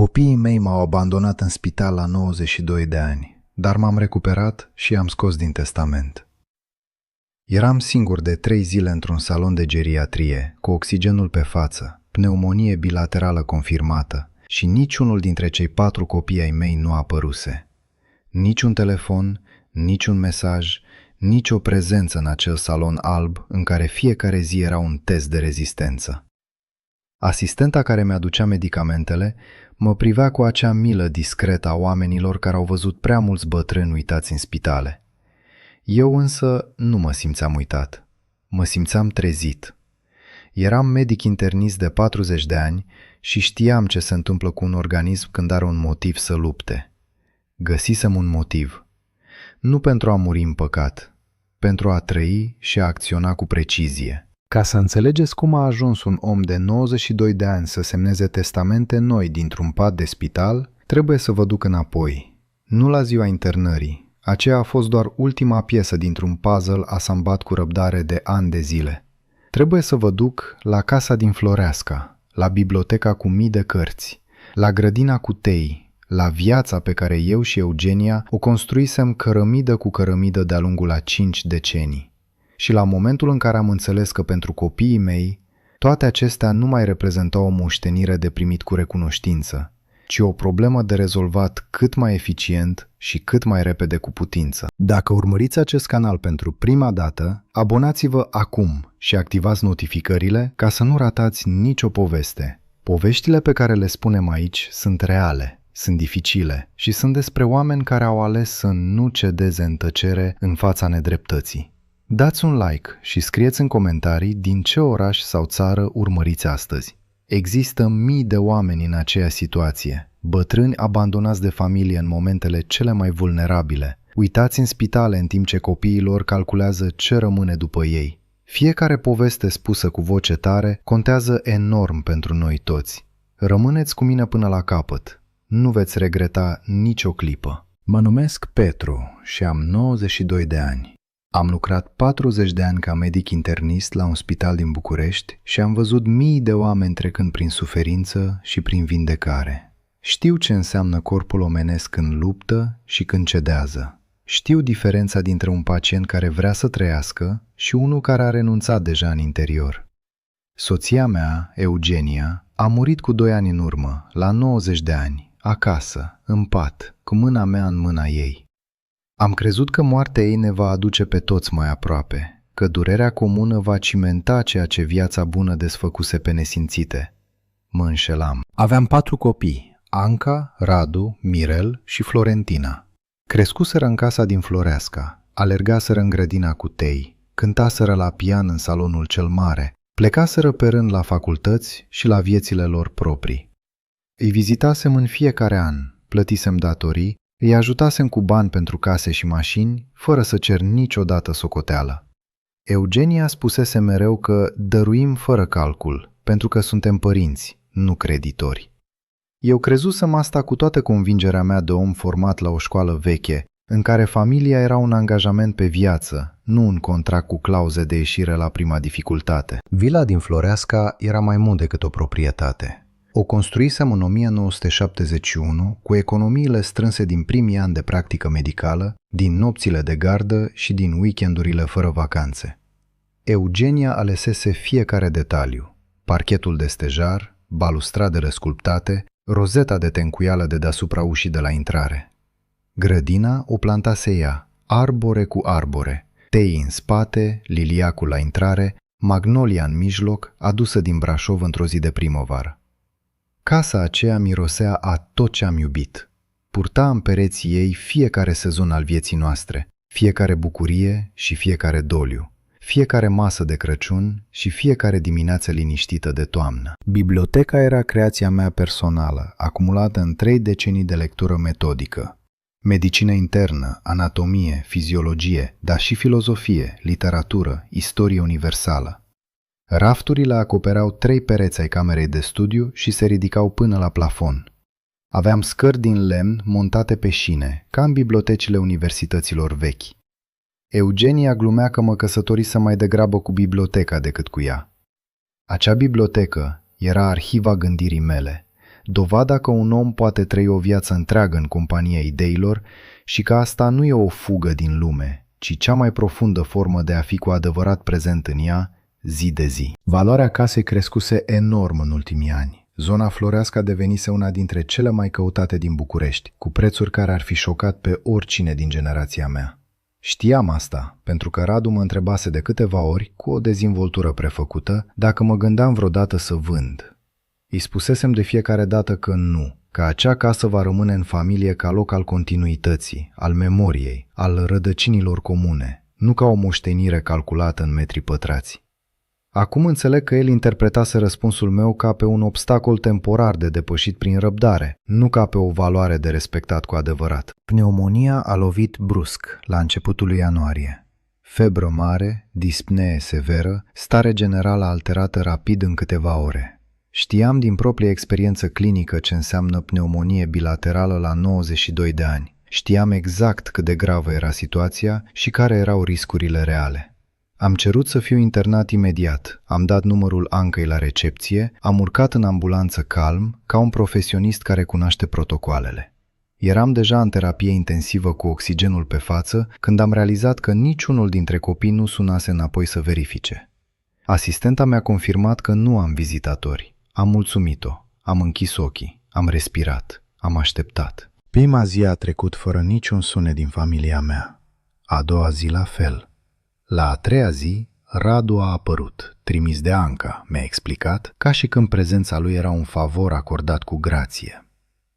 Copiii mei m-au abandonat în spital la 92 de ani, dar m-am recuperat și i-am scos din testament. Eram singur de 3 zile într-un salon de geriatrie, cu oxigenul pe față, pneumonie bilaterală confirmată și niciunul dintre cei 4 copii ai mei nu apăruse. Niciun telefon, niciun mesaj, nicio prezență în acel salon alb în care fiecare zi era un test de rezistență. Asistenta care mi-aducea medicamentele mă privea cu acea milă discretă a oamenilor care au văzut prea mulți bătrâni uitați în spitale. Eu însă nu mă simțeam uitat. Mă simțeam trezit. Eram medic internist de 40 de ani și știam ce se întâmplă cu un organism când are un motiv să lupte. Găsisem un motiv. Nu pentru a muri în păcat, pentru a trăi și a acționa cu precizie. Ca să înțelegeți cum a ajuns un om de 92 de ani să semneze testamente noi dintr-un pat de spital, trebuie să vă duc înapoi. Nu la ziua internării. Aceea a fost doar ultima piesă dintr-un puzzle asambat cu răbdare de ani de zile. Trebuie să vă duc la casa din Floreasca, la biblioteca cu mii de cărți, la grădina cu tei, la viața pe care eu și Eugenia o construisem cărămidă cu cărămidă de-a lungul a 5 decenii. Și la momentul în care am înțeles că pentru copiii mei, toate acestea nu mai reprezentau o moștenire de primit cu recunoștință, ci o problemă de rezolvat cât mai eficient și cât mai repede cu putință. Dacă urmăriți acest canal pentru prima dată, abonați-vă acum și activați notificările ca să nu ratați nicio poveste. Poveștile pe care le spunem aici sunt reale, sunt dificile și sunt despre oameni care au ales să nu cedeze în tăcere în fața nedreptății. Dați un like și scrieți în comentarii din ce oraș sau țară urmăriți astăzi. Există mii de oameni în aceeași situație, bătrâni abandonați de familie în momentele cele mai vulnerabile, uitați în spitale în timp ce copiii lor calculează ce rămâne după ei. Fiecare poveste spusă cu voce tare contează enorm pentru noi toți. Rămâneți cu mine până la capăt. Nu veți regreta nicio clipă. Mă numesc Petru și am 92 de ani. Am lucrat 40 de ani ca medic internist la un spital din București și am văzut mii de oameni trecând prin suferință și prin vindecare. Știu ce înseamnă corpul omenesc când luptă și când cedează. Știu diferența dintre un pacient care vrea să trăiască și unul care a renunțat deja în interior. Soția mea, Eugenia, a murit cu 2 ani în urmă, la 90 de ani, acasă, în pat, cu mâna mea în mâna ei. Am crezut că moartea ei ne va aduce pe toți mai aproape, că durerea comună va cimenta ceea ce viața bună desfăcuse pe nesimțite. Mă înșelam. Aveam 4 copii, Anca, Radu, Mirel și Florentina. Crescuseră în casa din Floreasca, alergaseră în grădina cu tei, cântaseră la pian în salonul cel mare, plecaseră pe rând la facultăți și la viețile lor proprii. Îi vizitasem în fiecare an, plătisem datorii, îi ajutasem cu bani pentru case și mașini, fără să cer niciodată socoteală. Eugenia spusese mereu că dăruim fără calcul, pentru că suntem părinți, nu creditori. Eu crezusem asta cu toată convingerea mea de om format la o școală veche, în care familia era un angajament pe viață, nu un contract cu clauze de ieșire la prima dificultate. Vila din Floreasca era mai mult decât o proprietate. O construisem în 1971 cu economiile strânse din primii ani de practică medicală, din nopțile de gardă și din weekendurile fără vacanțe. Eugenia alesese fiecare detaliu: parchetul de stejar, balustradele sculptate, rozeta de tencuială de deasupra ușii de la intrare. Grădina o plantase ea, arbore cu arbore, tei în spate, liliacul la intrare, magnolia în mijloc, adusă din Brașov într-o zi de primăvară. Casa aceea mirosea a tot ce am iubit. Purta în pereții ei fiecare sezon al vieții noastre, fiecare bucurie și fiecare doliu, fiecare masă de Crăciun și fiecare dimineață liniștită de toamnă. Biblioteca era creația mea personală, acumulată în 3 decenii de lectură metodică. Medicină internă, anatomie, fiziologie, dar și filozofie, literatură, istorie universală. Rafturile acopereau 3 pereți ai camerei de studiu și se ridicau până la plafon. Aveam scări din lemn montate pe șine, ca în bibliotecile universităților vechi. Eugenia glumea că mă căsătorisem mai degrabă cu biblioteca decât cu ea. Acea bibliotecă era arhiva gândirii mele, dovada că un om poate trăi o viață întreagă în compania ideilor și că asta nu e o fugă din lume, ci cea mai profundă formă de a fi cu adevărat prezent în ea, zi de zi. Valoarea casei crescuse enorm în ultimii ani. Zona Floreasca devenise una dintre cele mai căutate din București, cu prețuri care ar fi șocat pe oricine din generația mea. Știam asta, pentru că Radu mă întrebase de câteva ori, cu o dezvoltură prefăcută, dacă mă gândeam vreodată să vând. Îi spusesem de fiecare dată că nu, că acea casă va rămâne în familie ca loc al continuității, al memoriei, al rădăcinilor comune, nu ca o moștenire calculată în metri pătrați. Acum înțeleg că el interpretase răspunsul meu ca pe un obstacol temporar de depășit prin răbdare, nu ca pe o valoare de respectat cu adevărat. Pneumonia a lovit brusc, la începutul lui ianuarie. Febră mare, dispnee severă, stare generală alterată rapid în câteva ore. Știam din proprie experiență clinică ce înseamnă pneumonie bilaterală la 92 de ani. Știam exact cât de gravă era situația și care erau riscurile reale. Am cerut să fiu internat imediat, am dat numărul Ancăi la recepție, am urcat în ambulanță calm, ca un profesionist care cunoaște protocoalele. Eram deja în terapie intensivă cu oxigenul pe față când am realizat că niciunul dintre copii nu sunase înapoi să verifice. Asistenta mi-a confirmat că nu am vizitatori. Am mulțumit-o, am închis ochii, am respirat, am așteptat. Prima zi a trecut fără niciun sunet din familia mea. A doua zi la fel. La a treia zi, Radu a apărut, trimis de Anca, mi-a explicat, ca și când prezența lui era un favor acordat cu grație.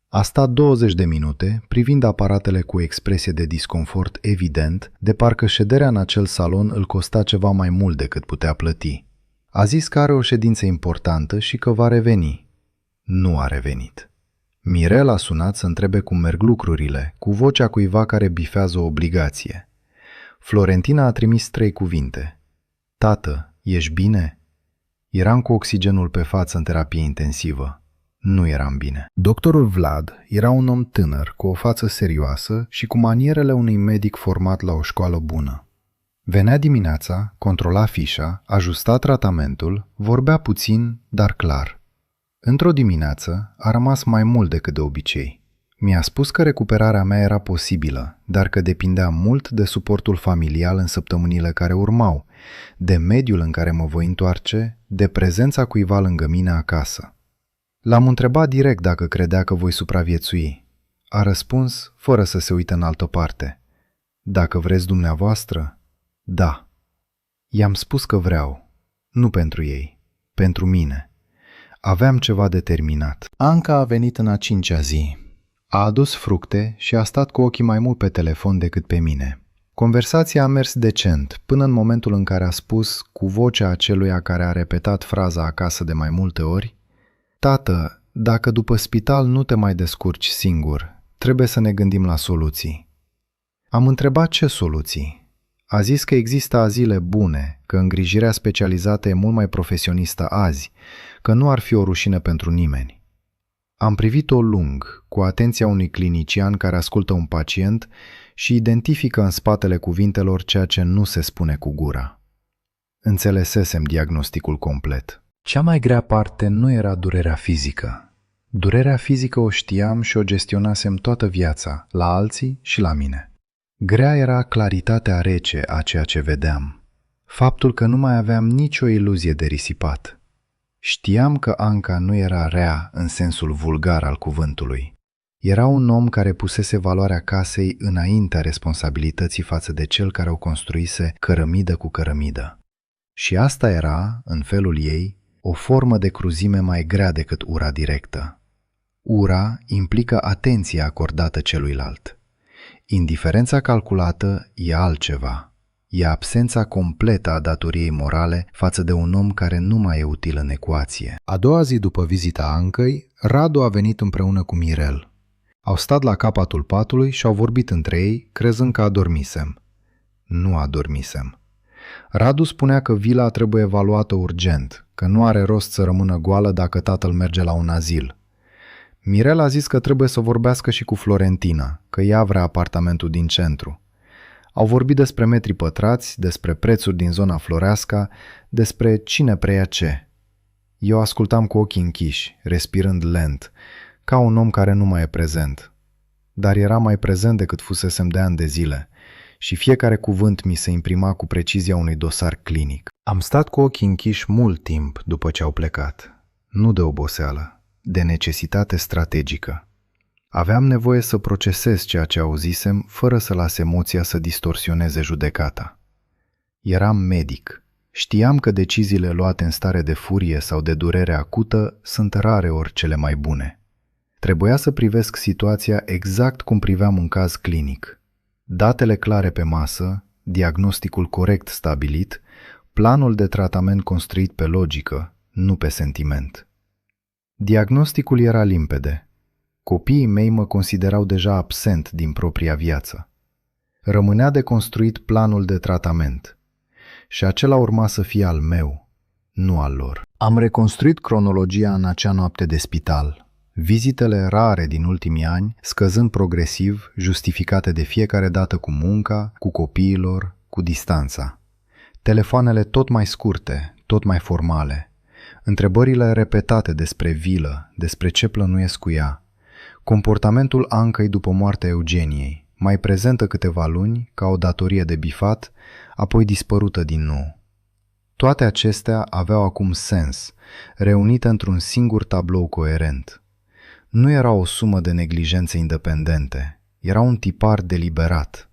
A stat 20 de minute, privind aparatele cu expresie de disconfort evident, de parcă șederea în acel salon îl costa ceva mai mult decât putea plăti. A zis că are o ședință importantă și că va reveni. Nu a revenit. Mirel a sunat să întrebe cum merg lucrurile, cu vocea cuiva care bifează o obligație. Florentina a trimis 3 cuvinte. Tată, ești bine? Eram cu oxigenul pe față în terapie intensivă. Nu eram bine. Doctorul Vlad era un om tânăr, cu o față serioasă și cu manierele unui medic format la o școală bună. Venea dimineața, controla fișa, ajusta tratamentul, vorbea puțin, dar clar. Într-o dimineață a rămas mai mult decât de obicei. Mi-a spus că recuperarea mea era posibilă, dar că depindea mult de suportul familial în săptămânile care urmau, de mediul în care mă voi întoarce, de prezența cuiva lângă mine acasă. L-am întrebat direct dacă credea că voi supraviețui. A răspuns, fără să se uite în altă parte. Dacă vreți dumneavoastră? Da. I-am spus că vreau. Nu pentru ei. Pentru mine. Aveam ceva de terminat. Anca a venit în a 5-a zi. A adus fructe și a stat cu ochii mai mult pe telefon decât pe mine. Conversația a mers decent, până în momentul în care a spus, cu vocea aceluia care a repetat fraza acasă de mai multe ori: Tată, dacă după spital nu te mai descurci singur, trebuie să ne gândim la soluții. Am întrebat ce soluții. A zis că există azile bune, că îngrijirea specializată e mult mai profesionistă azi, că nu ar fi o rușine pentru nimeni. Am privit-o lung, cu atenția unui clinician care ascultă un pacient și identifică în spatele cuvintelor ceea ce nu se spune cu gura. Înțelesesem diagnosticul complet. Cea mai grea parte nu era durerea fizică. Durerea fizică o știam și o gestionasem toată viața, la alții și la mine. Grea era claritatea rece a ceea ce vedeam. Faptul că nu mai aveam nicio iluzie de risipat. Știam că Anca nu era rea în sensul vulgar al cuvântului. Era un om care pusese valoarea casei înaintea responsabilității față de cel care o construise cărămidă cu cărămidă. Și asta era, în felul ei, o formă de cruzime mai grea decât ura directă. Ura implică atenția acordată celuilalt. Indiferența calculată e altceva. E absența completă a datoriei morale față de un om care nu mai e util în ecuație. A doua zi după vizita Ancăi, Radu a venit împreună cu Mirel. Au stat la capătul patului și au vorbit între ei, crezând că adormisem. Nu adormisem. Radu spunea că vila trebuie evaluată urgent, că nu are rost să rămână goală dacă tatăl merge la un azil. Mirel a zis că trebuie să vorbească și cu Florentina, că ea vrea apartamentul din centru. Au vorbit despre metri pătrați, despre prețuri din zona Floreasca, despre cine preia ce. Eu ascultam cu ochii închiși, respirând lent, ca un om care nu mai e prezent. Dar era mai prezent decât fusesem de ani de zile și fiecare cuvânt mi se imprima cu precizia unui dosar clinic. Am stat cu ochii închiși mult timp după ce au plecat. Nu de oboseală, de necesitate strategică. Aveam nevoie să procesez ceea ce auzisem fără să las emoția să distorsioneze judecata. Eram medic. Știam că deciziile luate în stare de furie sau de durere acută sunt rare ori cele mai bune. Trebuia să privesc situația exact cum priveam un caz clinic. Datele clare pe masă, diagnosticul corect stabilit, planul de tratament construit pe logică, nu pe sentiment. Diagnosticul era limpede. Copiii mei mă considerau deja absent din propria viață. Rămânea de construit planul de tratament. Și acela urma să fie al meu, nu al lor. Am reconstruit cronologia în acea noapte de spital. Vizitele rare din ultimii ani, scăzând progresiv, justificate de fiecare dată cu munca, cu copiilor, cu distanța. Telefoanele tot mai scurte, tot mai formale. Întrebările repetate despre vilă, despre ce plănuiesc cu ea. Comportamentul Ancăi după moartea Eugeniei, mai prezentă câteva luni, ca o datorie de bifat, apoi dispărută din nou. Toate acestea aveau acum sens, reunite într-un singur tablou coerent. Nu era o sumă de neglijențe independente, era un tipar deliberat.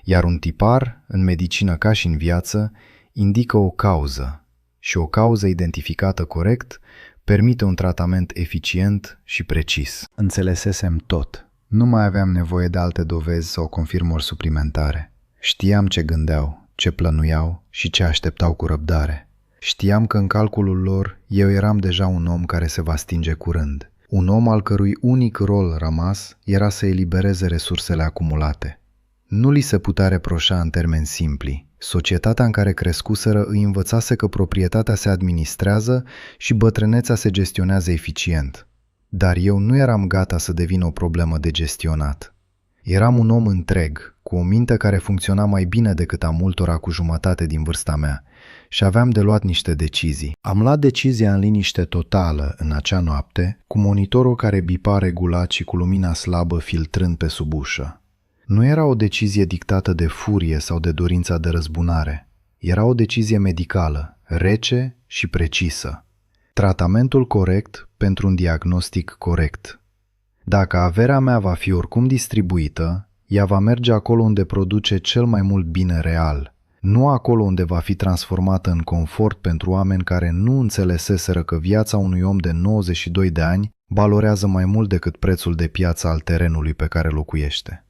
Iar un tipar, în medicină ca și în viață, indică o cauză și o cauză identificată corect permite un tratament eficient și precis. Înțelesesem tot. Nu mai aveam nevoie de alte dovezi sau confirmări suplimentare. Știam ce gândeau, ce plănuiau și ce așteptau cu răbdare. Știam că în calculul lor eu eram deja un om care se va stinge curând. Un om al cărui unic rol rămas era să elibereze resursele acumulate. Nu li se putea reproșa în termeni simpli. Societatea în care crescuseră îi învățase că proprietatea se administrează și bătrânețea se gestionează eficient. Dar eu nu eram gata să devin o problemă de gestionat. Eram un om întreg, cu o minte care funcționa mai bine decât a multora cu jumătate din vârsta mea și aveam de luat niște decizii. Am luat decizia în liniște totală în acea noapte, cu monitorul care bipa regulat și cu lumina slabă filtrând pe sub ușă. Nu era o decizie dictată de furie sau de dorința de răzbunare. Era o decizie medicală, rece și precisă. Tratamentul corect pentru un diagnostic corect. Dacă averea mea va fi oricum distribuită, ea va merge acolo unde produce cel mai mult bine real, nu acolo unde va fi transformată în confort pentru oameni care nu înțeleseseră că viața unui om de 92 de ani valorează mai mult decât prețul de piață al terenului pe care locuiește.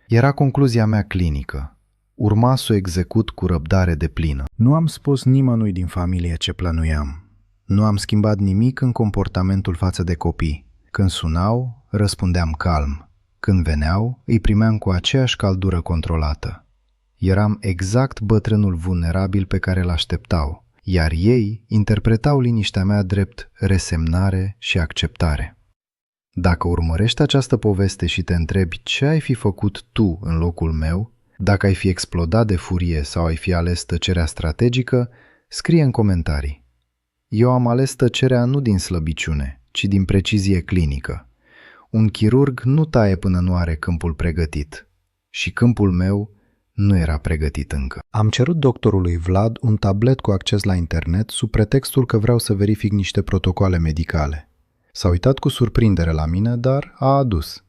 Era concluzia mea clinică. Urma să o execut cu răbdare deplină. Nu am spus nimănui din familie ce plănuiam. Nu am schimbat nimic în comportamentul față de copii. Când sunau, răspundeam calm. Când veneau, îi primeam cu aceeași caldură controlată. Eram exact bătrânul vulnerabil pe care îl așteptau, iar ei interpretau liniștea mea drept resemnare și acceptare. Dacă urmărești această poveste și te întrebi ce ai fi făcut tu în locul meu, dacă ai fi explodat de furie sau ai fi ales tăcerea strategică, scrie în comentarii. Eu am ales tăcerea nu din slăbiciune, ci din precizie clinică. Un chirurg nu taie până nu are câmpul pregătit. Și câmpul meu nu era pregătit încă. Am cerut doctorului Vlad un tablet cu acces la internet sub pretextul că vreau să verific niște protocoale medicale. S-a uitat cu surprindere la mine, dar a adus.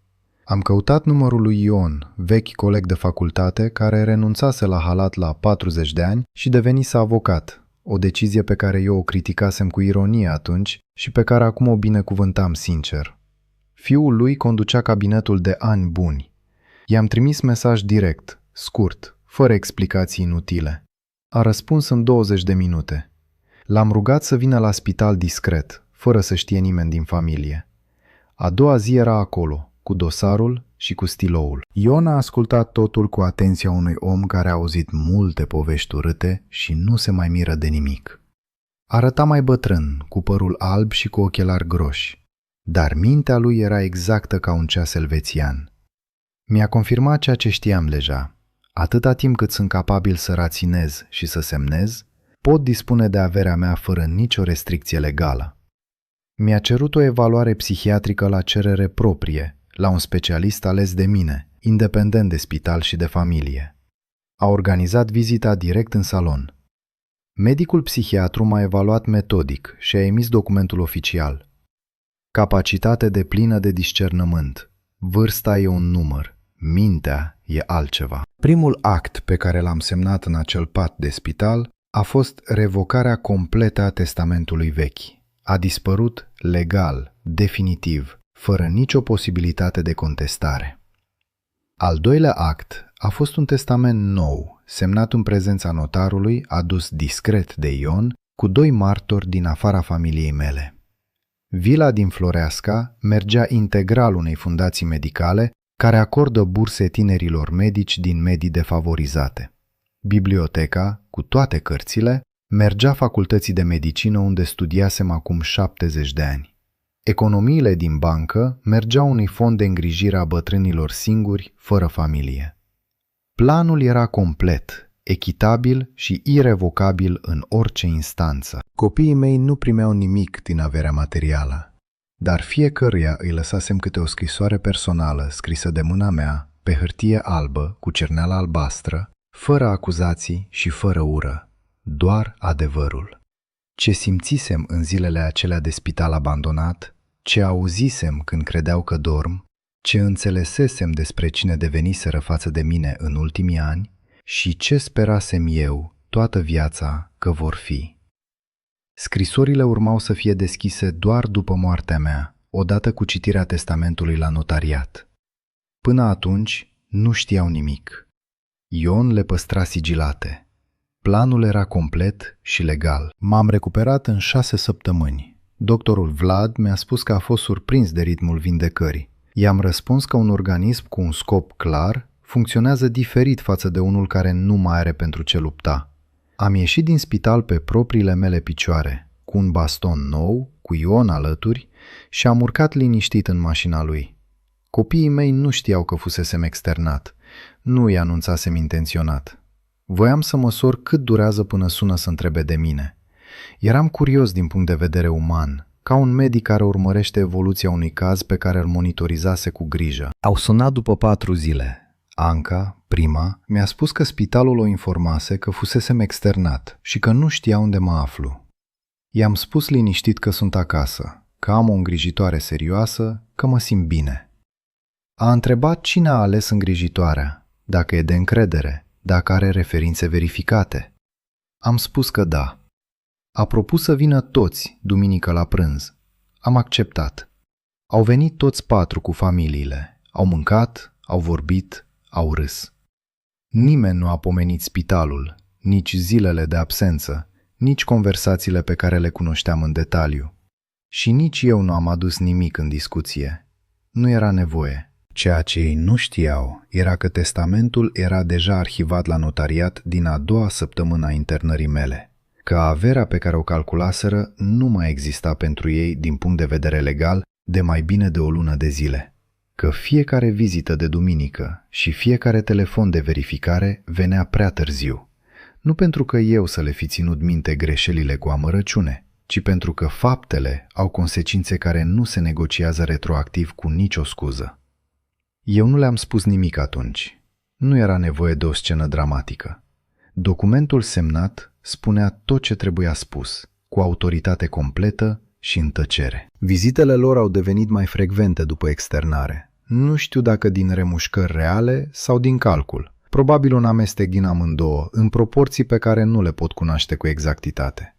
Am căutat numărul lui Ion, vechi coleg de facultate, care renunțase la halat la 40 de ani și devenise avocat, o decizie pe care eu o criticasem cu ironie atunci și pe care acum o binecuvântam sincer. Fiul lui conducea cabinetul de ani buni. I-am trimis mesaj direct, scurt, fără explicații inutile. A răspuns în 20 de minute. L-am rugat să vină la spital discret, fără să știe nimeni din familie. A doua zi era acolo, cu dosarul și cu stiloul. Ion a ascultat totul cu atenția unui om care a auzit multe povești urâte și nu se mai miră de nimic. Arăta mai bătrân, cu părul alb și cu ochelari groși, dar mintea lui era exactă ca un ceas elvețian. Mi-a confirmat ceea ce știam deja. Atâta timp cât sunt capabil să raținez și să semnez, Pot dispune de averea mea fără nicio restricție legală. Mi-a cerut o evaluare psihiatrică la cerere proprie, la un specialist ales de mine, independent de spital și de familie. A organizat vizita direct în salon. Medicul psihiatru m-a evaluat metodic și a emis documentul oficial. Capacitate deplină de discernământ. Vârsta e un număr, mintea e altceva. Primul act pe care l-am semnat în acel pat de spital a fost revocarea completă a testamentului vechi. A dispărut legal, definitiv, fără nicio posibilitate de contestare. Al doilea act a fost un testament nou, semnat în prezența notarului, adus discret de Ion, cu 2 martori din afara familiei mele. Vila din Floreasca mergea integral unei fundații medicale care acordă burse tinerilor medici din medii defavorizate. Biblioteca, cu toate cărțile, mergea facultății de medicină unde studiasem acum 70 de ani. Economiile din bancă mergeau unui fond de îngrijire a bătrânilor singuri, fără familie. Planul era complet, echitabil și irevocabil în orice instanță. Copiii mei nu primeau nimic din averea materială, dar fiecăruia îi lăsasem câte o scrisoare personală scrisă de mâna mea, pe hârtie albă, cu cerneală albastră, fără acuzații și fără ură, doar adevărul. Ce simțisem în zilele acelea de spital abandonat, ce auzisem când credeau că dorm, ce înțelesesem despre cine deveniseră față de mine în ultimii ani și ce sperasem eu toată viața că vor fi. Scrisorile urmau să fie deschise doar după moartea mea, odată cu citirea testamentului la notariat. Până atunci nu știau nimic. Ion le păstra sigilate. Planul era complet și legal. M-am recuperat în 6 săptămâni. Doctorul Vlad mi-a spus că a fost surprins de ritmul vindecării. I-am răspuns că un organism cu un scop clar funcționează diferit față de unul care nu mai are pentru ce lupta. Am ieșit din spital pe propriile mele picioare, cu un baston nou, cu Ion alături, și am urcat liniștit în mașina lui. Copiii mei nu știau că fusesem externat. Nu i anunțasem intenționat. Voiam să măsor cât durează până sună să întrebe de mine. Eram curios din punct de vedere uman, ca un medic care urmărește evoluția unui caz pe care îl monitorizase cu grijă. Au sunat după 4 zile. Anca, prima, mi-a spus că spitalul o informase că fusesem externat și că nu știa unde mă aflu. I-am spus liniștit că sunt acasă, că am o îngrijitoare serioasă, că mă simt bine. A întrebat cine a ales îngrijitoarea, dacă e de încredere, dacă are referințe verificate. Am spus că da. A propus să vină toți duminică la prânz. Am acceptat. Au venit toți 4 cu familiile. Au mâncat, au vorbit, au râs. Nimeni nu a pomenit spitalul, nici zilele de absență, nici conversațiile pe care le cunoșteam în detaliu. Și nici eu nu am adus nimic în discuție. Nu era nevoie. Ceea ce ei nu știau era că testamentul era deja arhivat la notariat din a 2-a săptămână a internării mele, că averea pe care o calculaseră nu mai exista pentru ei din punct de vedere legal de mai bine de o lună de zile, că fiecare vizită de duminică și fiecare telefon de verificare venea prea târziu, nu pentru că eu să le fi ținut minte greșelile cu amărăciune, ci pentru că faptele au consecințe care nu se negociază retroactiv cu nicio scuză. Eu nu le-am spus nimic atunci. Nu era nevoie de o scenă dramatică. Documentul semnat spunea tot ce trebuia spus, cu autoritate completă și în tăcere. Vizitele lor au devenit mai frecvente după externare. Nu știu dacă din remușcări reale sau din calcul. Probabil un amestec din amândouă, în proporții pe care nu le pot cunoaște cu exactitate.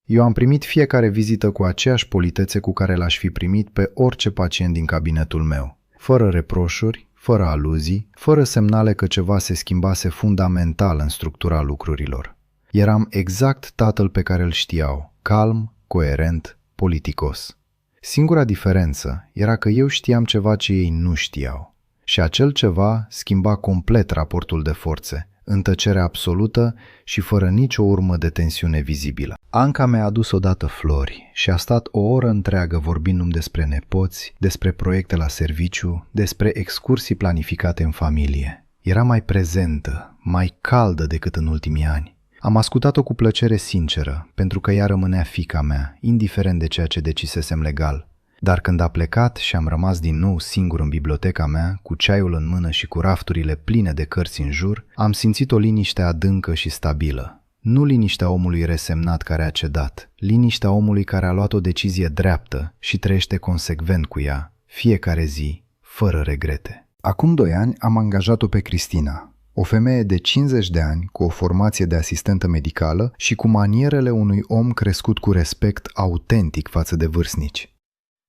Eu am primit fiecare vizită cu aceeași politețe cu care l-aș fi primit pe orice pacient din cabinetul meu, fără reproșuri, fără aluzii, fără semnale că ceva se schimbase fundamental în structura lucrurilor. Eram exact tatăl pe care îl știau, calm, coerent, politicos. Singura diferență era că eu știam ceva ce ei nu știau. Și acel ceva schimba complet raportul de forțe, în tăcere absolută și fără nicio urmă de tensiune vizibilă. Anca mi-a adus odată flori și a stat o oră întreagă vorbindu-mi despre nepoți, despre proiecte la serviciu, despre excursii planificate în familie. Era mai prezentă, mai caldă decât în ultimii ani. Am ascultat-o cu plăcere sinceră, pentru că ea rămânea fiica mea, indiferent de ceea ce decisesem legal. Dar când a plecat și am rămas din nou singur în biblioteca mea, cu ceaiul în mână și cu rafturile pline de cărți în jur, am simțit o liniște adâncă și stabilă. Nu liniștea omului resemnat care a cedat, liniștea omului care a luat o decizie dreaptă și trăiește consecvent cu ea, fiecare zi, fără regrete. Acum 2 ani am angajat-o pe Cristina, o femeie de 50 de ani cu o formație de asistentă medicală și cu manierele unui om crescut cu respect autentic față de vârstnici.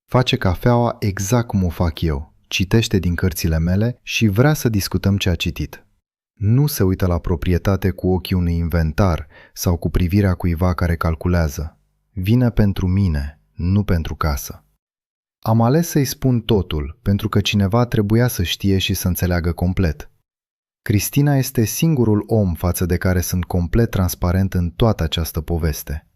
Face cafeaua exact cum o fac eu, citește din cărțile mele și vrea să discutăm ce a citit. Nu se uită la proprietate cu ochii unui inventar sau cu privirea cuiva care calculează. Vine pentru mine, nu pentru casă. Am ales să-i spun totul, pentru că cineva trebuia să știe și să înțeleagă complet. Cristina este singurul om față de care sunt complet transparent în toată această poveste.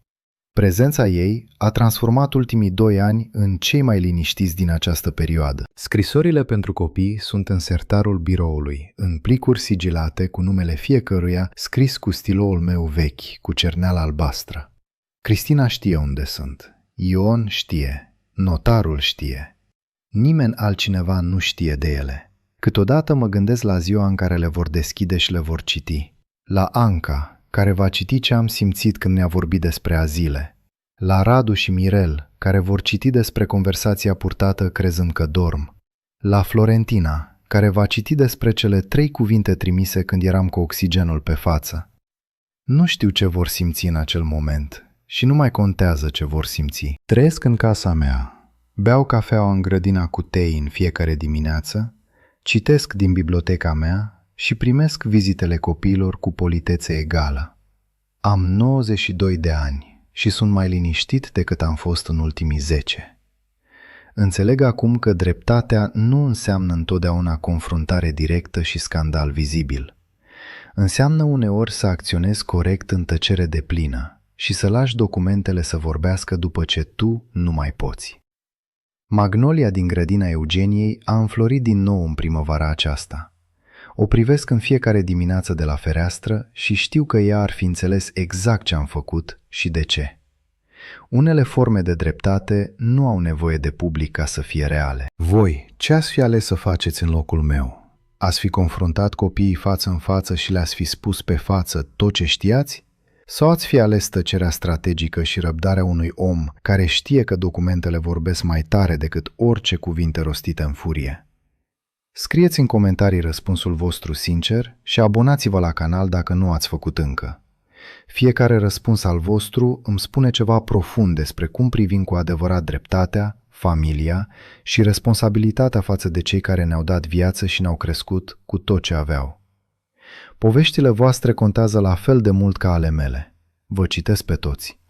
Prezența ei a transformat ultimii 2 ani în cei mai liniștiți din această perioadă. Scrisorile pentru copii sunt în sertarul biroului, în plicuri sigilate cu numele fiecăruia scris cu stiloul meu vechi, cu cerneala albastră. Cristina știe unde sunt. Ion știe. Notarul știe. Nimeni altcineva nu știe de ele. Câteodată mă gândesc la ziua în care le vor deschide și le vor citi. La Anca, care va citi ce am simțit când ne-a vorbit despre azile. La Radu și Mirel, care vor citi despre conversația purtată crezând că dorm. La Florentina, care va citi despre cele 3 cuvinte trimise când eram cu oxigenul pe față. Nu știu ce vor simți în acel moment și nu mai contează ce vor simți. Trăiesc în casa mea, beau cafeaua în grădina cu tei în fiecare dimineață, citesc din biblioteca mea și primesc vizitele copiilor cu politețe egală. Am 92 de ani și sunt mai liniștit decât am fost în ultimii 10. Înțeleg acum că dreptatea nu înseamnă întotdeauna confruntare directă și scandal vizibil. Înseamnă uneori să acționezi corect în tăcere deplină și să lași documentele să vorbească după ce tu nu mai poți. Magnolia din grădina Eugeniei a înflorit din nou în primăvara aceasta. O privesc în fiecare dimineață de la fereastră și știu că ea ar fi înțeles exact ce am făcut și de ce. Unele forme de dreptate nu au nevoie de public ca să fie reale. Voi, ce ați fi ales să faceți în locul meu? Ați fi confruntat copiii față în față și le-ați fi spus pe față tot ce știați? Sau ați fi ales tăcerea strategică și răbdarea unui om care știe că documentele vorbesc mai tare decât orice cuvinte rostite în furie? Scrieți în comentarii răspunsul vostru sincer și abonați-vă la canal dacă nu ați făcut încă. Fiecare răspuns al vostru îmi spune ceva profund despre cum privim cu adevărat dreptatea, familia și responsabilitatea față de cei care ne-au dat viață și ne-au crescut cu tot ce aveau. Poveștile voastre contează la fel de mult ca ale mele. Vă citesc pe toți.